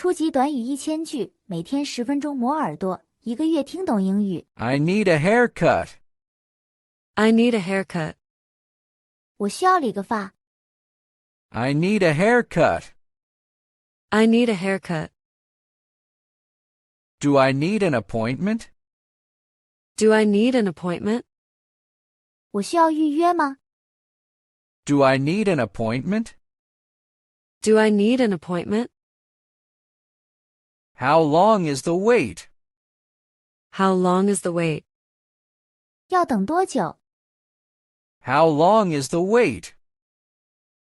初级短语1000句，每天10分钟磨耳朵，一个月听懂英语。I need a haircut. I need a haircut. 我需要理个发。I need a haircut. I need a haircut. Do I need an appointment? Do I need an appointment? 我需要预约吗？ Do I need an appointment? Do I need an appointment? How long is the wait? How long is the wait? 要等多久？ How long is the wait?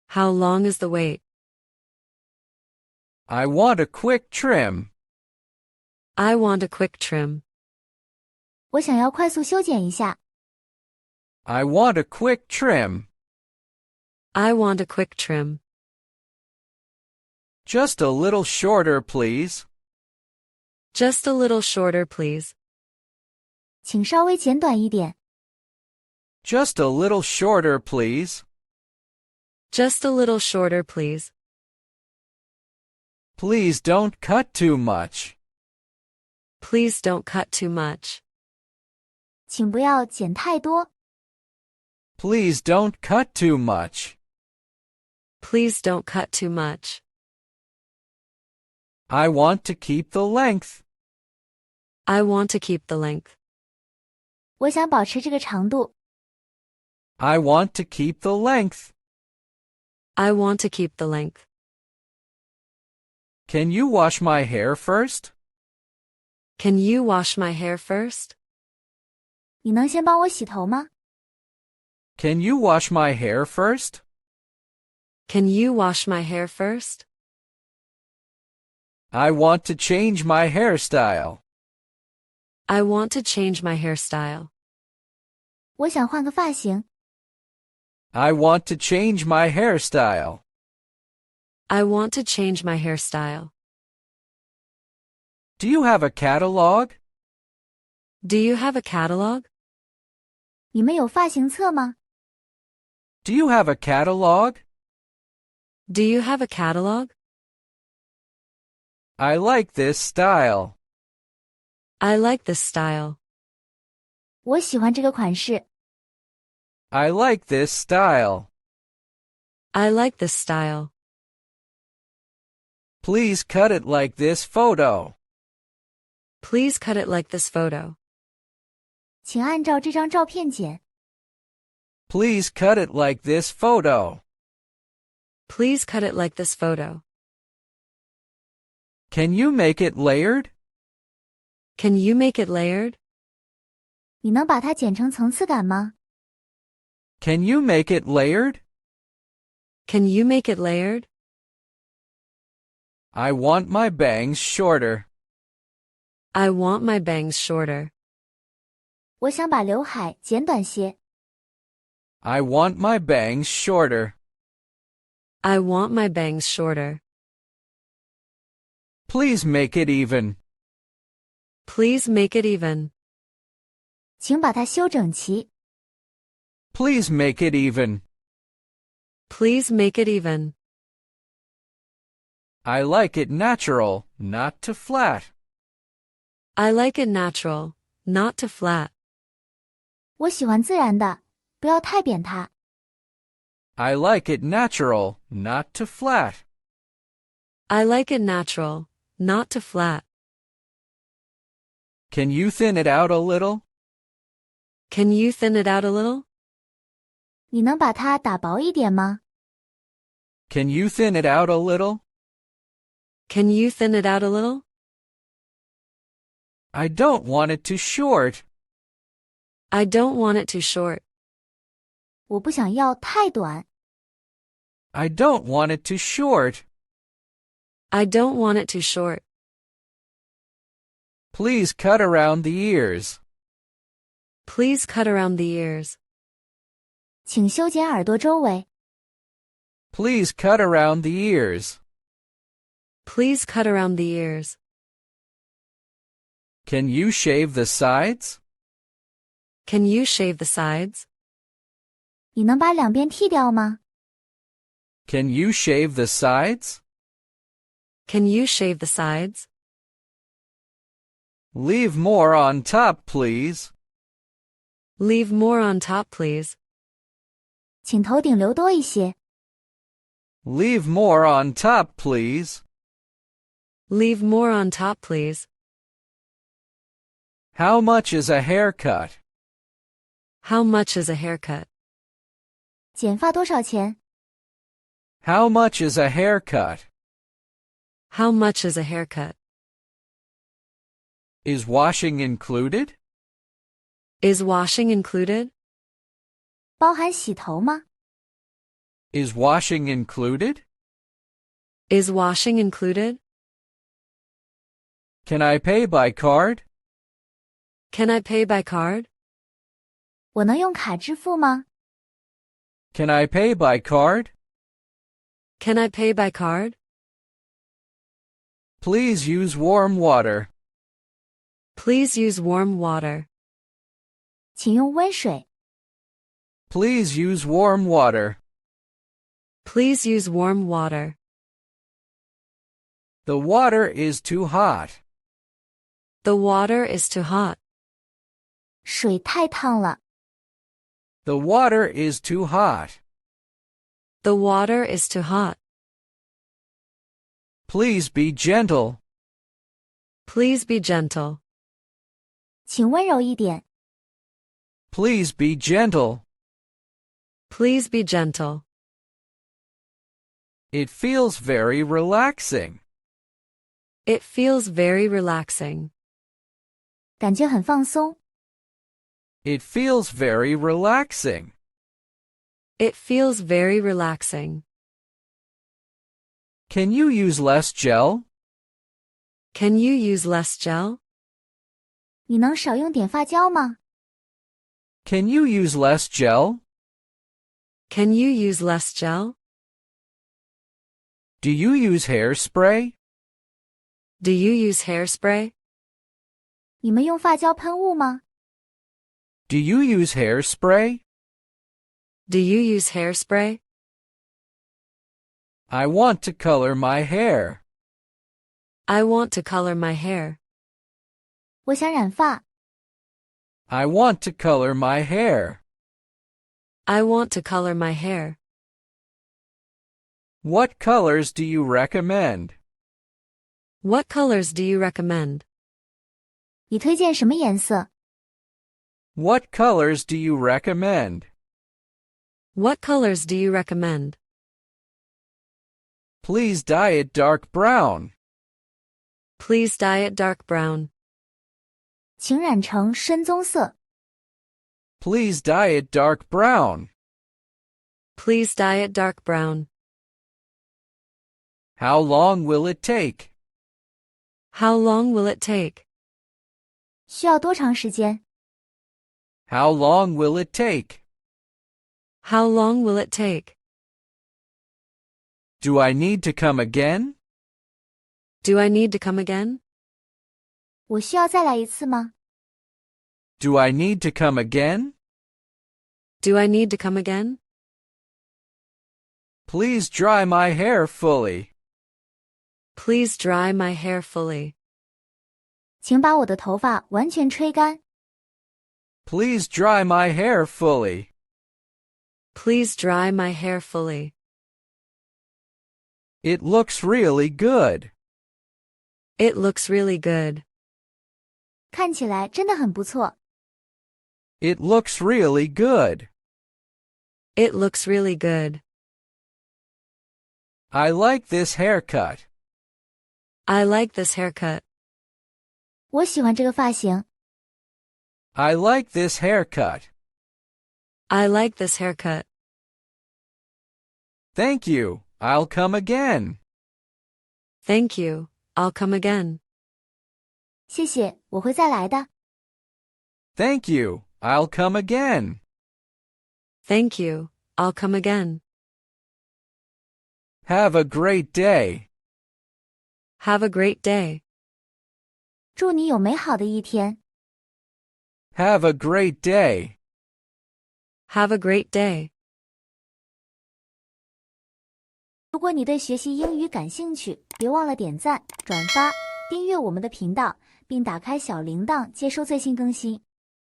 How long is the wait? I want a quick trim. I want a quick trim. 我想要快速修剪一下。 I want a quick trim. I want a quick trim. Just a little shorter, please. Just a little shorter, please. 请稍微剪短一点。 Just a little shorter, please. Just a little shorter, please. Please don't cut too much. Please don't cut too much. 请不要剪太多。 Please don't cut too much. Please don't cut too much. I want to keep the length. I want to keep the length. 我想保持这个长度。 I want to keep the length. I want to keep the length. Can you wash my hair first? Can you wash my hair first? 你能先帮我洗头吗？ Can you wash my hair first? Can you wash my hair first? I want to change my hairstyle. I want to change my hairstyle. 我想换个发型。 I want to change my hairstyle. I want to change my hairstyle. Do you have a catalog? Do you have a catalog? 你们有发型册吗？ Do you have a catalog? Do you have a catalog? I like this style. I like this style. 我喜欢这个款式。 I like this style. I like this style. Please cut it like this photo. Please cut it like this photo. 请按照这张照片剪。 Please cut it like this photo. Please cut it like this photo. Can you make it layered? Can you make it layered? 你能把它剪成层次感吗？ Can you make it layered? Can you make it layered? I want my bangs shorter. I want my bangs shorter. 我想把刘海剪短些。 I want my bangs shorter. I want my bangs shorter. Please make it even. Please make it even. 请把它修整齐。 Please make it even. Please make it even. I like it natural, not too flat. I like it natural, not too flat. 我喜欢自然的，不要太扁塌。 I like it natural, not too flat. I like it natural, not too flat. Can you thin it out a little? Can you thin it out a little? 你能把它打薄一点吗？ Can you thin it out a little? Can you thin it out a little? I don't want it too short. I don't want it too short. 我不想要太短。 I don't want it too short. I don't want it too short. Please cut around the ears. Please cut around the ears. 请修剪耳朵周围。 Please cut around the ears. Please cut around the ears. Can you shave the sides? Can you shave the sides? 你能把两边剃掉吗？ Can you shave the sides? Can you shave the sides? Leave more on top, please. Leave more on top, please. 请头顶留多一些。Leave more on top, please. Leave more on top, please. How much is a haircut? How much is a haircut? 剪发多少钱？ How much is a haircut? How much is a haircut? Is washing included? Is washing included? 包含洗头吗？ Is washing included? Is washing included? Can I pay by card? Can I pay by card? 我能用卡支付吗？ Can I pay by card? Can I pay by card? Please use warm water. Please use warm water. 请用温水。 Please use warm water. Please use warm water. The water is too hot. The water is too hot. 水太烫了。 The water is too hot. The water is too hot. Please be gentle. Please be gentle. 请温柔一点。 Please be gentle. Please be gentle. It feels very relaxing. It feels very relaxing. 感觉很放松。 It feels very relaxing. It feels very relaxing. Can you use less gel? Can you use less gel? 你能少用点发胶吗？ Can you use less gel? Can you use less gel? Do you use hairspray? Do you use hairspray? 你们用发胶喷雾吗？ Do you use hairspray? Do you use hairspray? I want to color my hair. I want to color my hair. 我想染发。 I want to color my hair. I want to color my hair. What colors do you recommend? What colors do you recommend? 你推荐什么颜色？ What colors do you recommend? What colors do you recommend? Please dye it dark brown. Please dye it dark brown. 请染成深棕色。 Please dye it dark brown. Please dye it dark brown. How long will it take? How long will it take? 需要多长时间？ How long will it take? How long will it take? Do I need to come again? Do I need to come again? 我需要再来一次吗？ Do I need to come again? Do I need to come again? Please dry my hair fully. Please dry my hair fully. 请把我的头发完全吹干。 Please dry my hair fully. Please dry my hair fully. It looks really good. It looks really good. 看起来真的很不错。 It looks really good. It looks really good. I like this haircut. I like this haircut. 我喜欢这个发型。 I like this haircut. I like this haircut. Thank you. I'll come again. Thank you. I'll come again. 谢谢，我会再来的。 Thank you. I'll come again. Thank you. I'll come again. Have a great day. Have a great day. 祝你有美好的一天。 Have a great day. Have a great day. 如果你对学习英语感兴趣，别忘了点赞、转发、订阅我们的频道，并打开小铃铛接收最新更新。